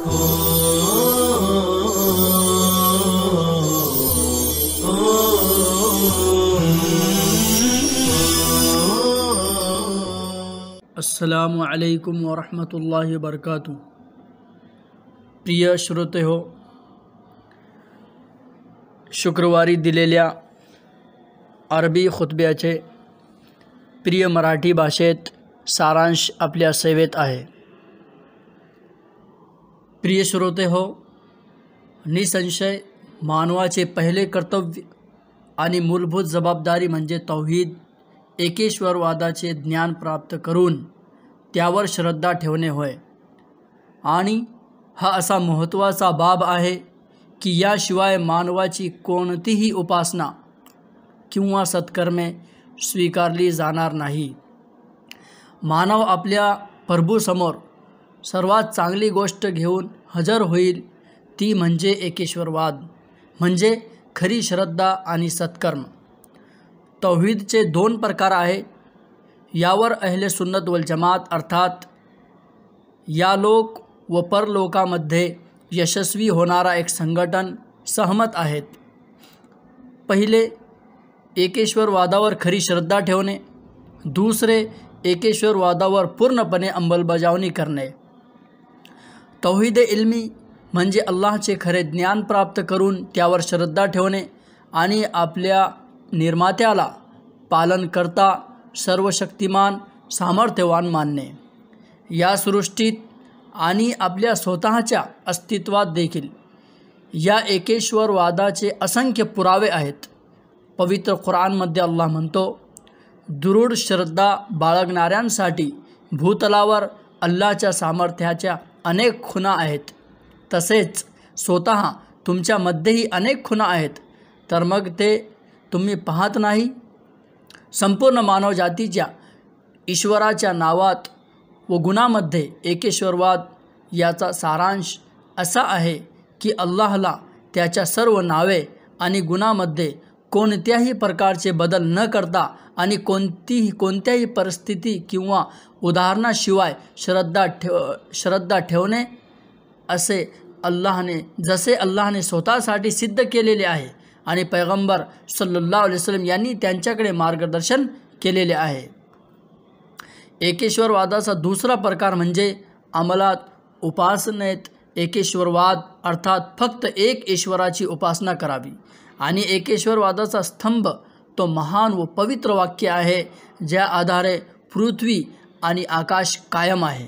अस्सलामु अलैकुम वरहमतुल्लाहि वबरकातुहू। प्रिय श्रोते हो, शुक्रवारी दिलेल्या अरबी खुतब्याचे प्रिय मराठी भाषेत सारांश आपल्या सेवेत आहे। प्रिय श्रोते हो, निसंशय मानवाचे पहिले कर्तव्य आणि मूलभूत जबाबदारी म्हणजे तौहीद, एकेश्वरवादाचे ज्ञान प्राप्त करून त्यावर श्रद्धा ठेवणे होय। आणि हा असा महत्त्वाचा बाब आहे की याशिवाय मानवाची कोणतीही उपासना किंवा सत्कर्मे स्वीकारली जाणार नाही। मानव आपल्या प्रभूसमोर सर्वात चांगली गोष्ट घेऊन हजर होईल ती म्हणजे एकेश्वरवाद, म्हणजे खरी श्रद्धा आणि सत्कर्म। तौहीदचे दोन प्रकार आहे, यावर अहले सुन्नत वल जमात अर्थात या लोक व परलोकामध्ये यशस्वी होणारा एक संघटन सहमत आहेत। पहिले, एकेश्वरवादावर खरी श्रद्धा ठेवणे, दुसरे एकेश्वरवादावर पूर्णपणे अंमलबजावणी करणे। तौहीद इल्मी म्हणजे अल्लाहचे खरे ज्ञान प्राप्त करून त्यावर श्रद्धा ठेवणे आणि आपल्या निर्मात्याला पालनकर्ता, सर्वशक्तिमान, सामर्थ्यवान मानणे। या सृष्टीत आणि आपल्या स्वतःच्या अस्तित्वात देखील या एकेश्वरवादाचे असंख्य पुरावे आहेत। पवित्र कुराणमध्ये अल्लाह म्हणतो, दृढ श्रद्धा बाळगणाऱ्यांसाठी भूतलावर अल्लाहच्या सामर्थ्याच्या अनेक खुणा आहेत, तसेच स्वतः तुमच्यामध्येही अनेक खुणा आहेत, तर मग ते तुम्ही पाहत नाही। संपूर्ण मानवजातीच्या ईश्वराच्या नावात व गुणामध्ये एकेश्वरवाद याचा सारांश असा आहे की अल्लाहला त्याच्या सर्व नावे आणि गुणामध्ये कोणत्याही प्रकारचे बदल न करता आणि कोणत्याही परिस्थिती किंवा उदाहरणाशिवाय श्रद्धा ठेवणे जसे अल्लाहने स्वतःसाठी सिद्ध केलेले आहे आणि पैगंबर सल्लल्लाहु अलैहि वसल्लम यांनी त्यांच्याकडे मार्गदर्शन केलेले आहे। एकेश्वरवादाचा दुसरा प्रकार म्हणजे अंमलात उपासनेत एकेश्वरवाद अर्थात फक्त एक ईश्वराची उपासना करावी। आणि एकेश्वरवादाचा स्तंभ तो महान व पवित्र वाक्य आहे ज्या आधारे पृथ्वी आणि आकाश कायम आहे।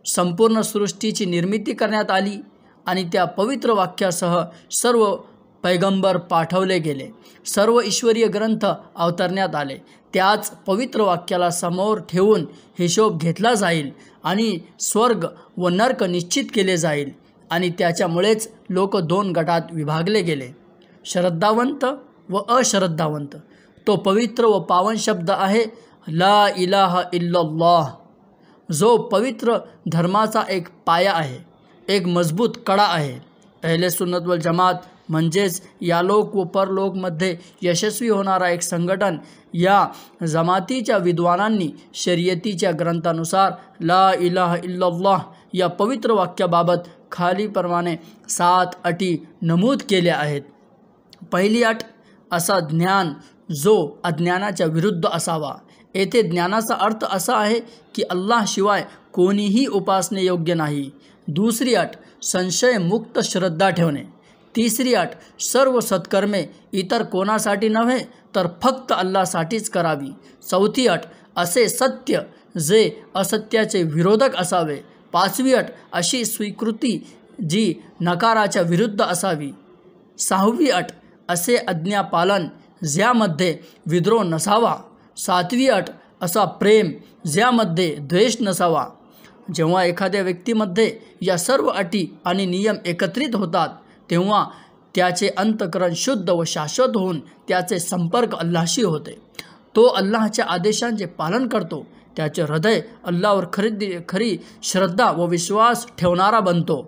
संपूर्ण सृष्टीची निर्मिती करण्यात आली आणि त्या पवित्र वाक्यासह सर्व पैगंबर पाठवले गेले, सर्व ईश्वरीय ग्रंथ अवतरण्यात आले। त्याच पवित्र वाक्याला समोर ठेवून हिशोब घेतला जाईल आणि स्वर्ग व नर्क निश्चित केले जाईल आणि त्याच्यामुळेच लोक दोन गटात विभागले गेले, श्रद्धावंत व अश्रद्धावंत। तो पवित्र व पावन शब्द आहे ला इलाहा इल्लल्लाह, जो पवित्र धर्माचा एक पाया आहे, एक मजबूत कडा आहे। अहले सुन्नत वल जमात म्हणजेच या लोक व परलोकमध्ये यशस्वी होणारा एक संघटन या जमातीच्या विद्वानांनी शर्यतीच्या ग्रंथानुसार ला इलाहा इल्लल्लाह या पवित्र वाक्याबाबत खालीप्रमाणे 7 अटी नमूद केल्या आहेत। पहिली अट, असा ज्ञान जो अज्ञानाच्या विरुद्ध असावा। येथे ज्ञानाचा अर्थ असा आहे की अल्लाहशिवाय कोणीही उपासने योग्य नाही। दुसरी अट, संशयमुक्त श्रद्धा ठेवणे। तिसरी अट, सर्व सत्कर्मे इतर कोणासाठी नव्हे तर फक्त अल्लाहसाठीच करावी। चौथी अट, असे सत्य जे असत्याचे विरोधक असावे। पाचवी अट, अशी स्वीकृती जी नकाराच्या विरुद्ध असावी। सहावी अट, असे आज्ञापालन ज्यामध्ये विद्रोह नसावा। सातवी अट, असा प्रेम ज्यामध्ये द्वेष नसावा। जेव्हा एखाद्या व्यक्तीमध्ये या सर्व अटी आणि नियम एकत्रित होतात तेव्हा त्याचे अंतःकरण शुद्ध व शाश्वत होऊन त्याचे संपर्क अल्लाहशी होते। तो अल्लाहच्या आदेशांचे पालन करतो, त्याचे हृदय अल्लाहवर खरी श्रद्धा व विश्वास ठेवणारा बनतो।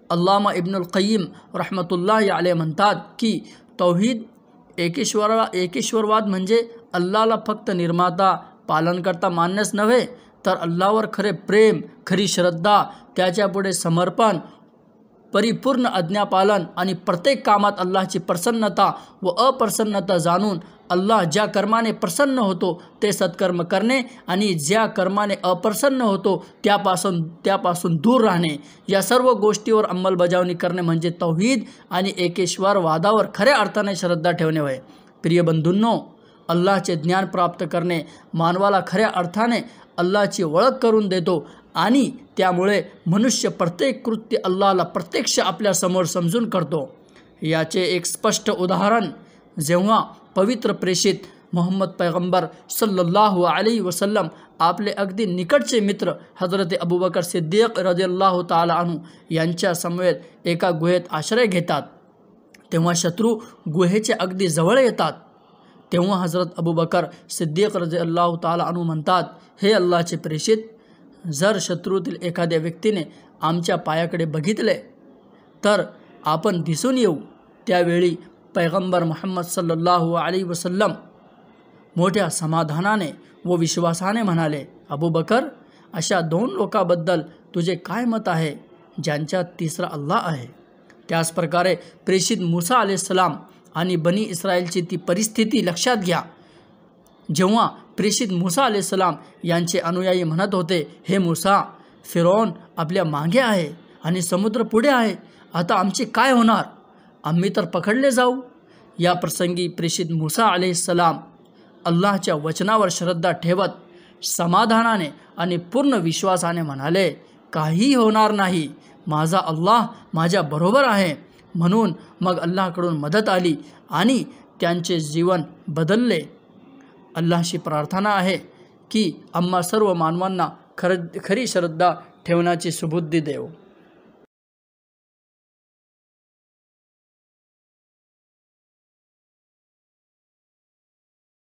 अल्लामा इब्नुल क़य्यिम रहमतुल्लाहि अलैह म्हणतात की तौहीद एकेश्वरवाद म्हणजे अल्लाहला फक्त निर्माता, पालनकर्ता मानणेच नव्हे तर अल्लावर खरे प्रेम, खरी श्रद्धा, त्याच्यापुढे समर्पण, परिपूर्ण आज्ञापालन आणि प्रत्येक कामात अल्लाहची प्रसन्नता व अप्रसन्नता जाणून अल्लाह ज्या कर्माने प्रसन्न होतो ते सत्कर्म करणे आणि ज्या कर्माने अप्रसन्न होतो त्यापासून दूर राहणे, या सर्व गोष्टीवर अंमलबजावणी करणे म्हणजे तौहीद आणि एकेश्वरवादावर खऱ्या अर्थाने श्रद्धा ठेवणे होय. प्रिय बंधूंनो, अल्लाहचे ज्ञान प्राप्त करणे मानवाला खऱ्या अर्थाने अल्लाहची ओळख करून देतो आणि त्यामुळे मनुष्य प्रत्येक कृत्य अल्लाहला प्रत्यक्ष आपल्यासमोर समजून करतो. याचे एक स्पष्ट उदाहरण जेव्हा पवित्र प्रेषित मोहम्मद पैगंबर सल्लल्लाहु अलैहि वसल्लम आपले अगदी निकटचे मित्र हजरत अबूबकर सिद्दीक रदियल्लाहु ताला अन्हु यांच्या समवेत एका गुहेत आश्रय घेतात, तेव्हा शत्रू गुहेच्या अगदी जवळ येतात. तेव्हा हजरत अबूबकर सिद्दीक रदियल्लाहु ताला अन्हु म्हणतात, हे अल्लाहचे प्रेषित, जर शत्रूतील एखाद्या व्यक्तीने आमच्या पायाकडे बघितले तर आपण दिसून येऊ. त्यावेळी पैगंबर मोहम्मद सल्लल्लाहु अलैहि वसल्लम मोठ्या समाधानाने व विश्वासाने म्हणाले, अबूबकर, अशा 2 लोकांबद्दल तुझे काय मत आहे ज्यांच्यात तिसरा अल्लाह आहे? त्याच प्रकारे प्रेषित मूसा अलैहिस्सलाम आणि बनी इस्रायलची ती परिस्थिती लक्षात घ्या, जेव्हा प्रेषित मूसा अलैहिस्सलाम यांचे अनुयायी म्हणत होते, हे मूसा, फिरौन आपल्या मागे आहे आणि समुद्र पुढे आहे, आता आमचे काय होणार? आम्ही तर पकडले जाऊ. या प्रसंगी प्रेषित मूसा अलैहिस्सलाम अल्लाहच्या वचनावर श्रद्धा ठेवत समाधानाने आणि पूर्ण विश्वासाने म्हणाले, काही होणार नाही, माझा अल्लाह माझ्या बरोबर आहे. म्हणून मग अल्लाहकडून मदत आली आणि त्यांचे जीवन बदलले. अल्लाहशी प्रार्थना आहे की आम्हा सर्व मानवांना खरी श्रद्धा ठेवण्याची सुबुद्धी देव.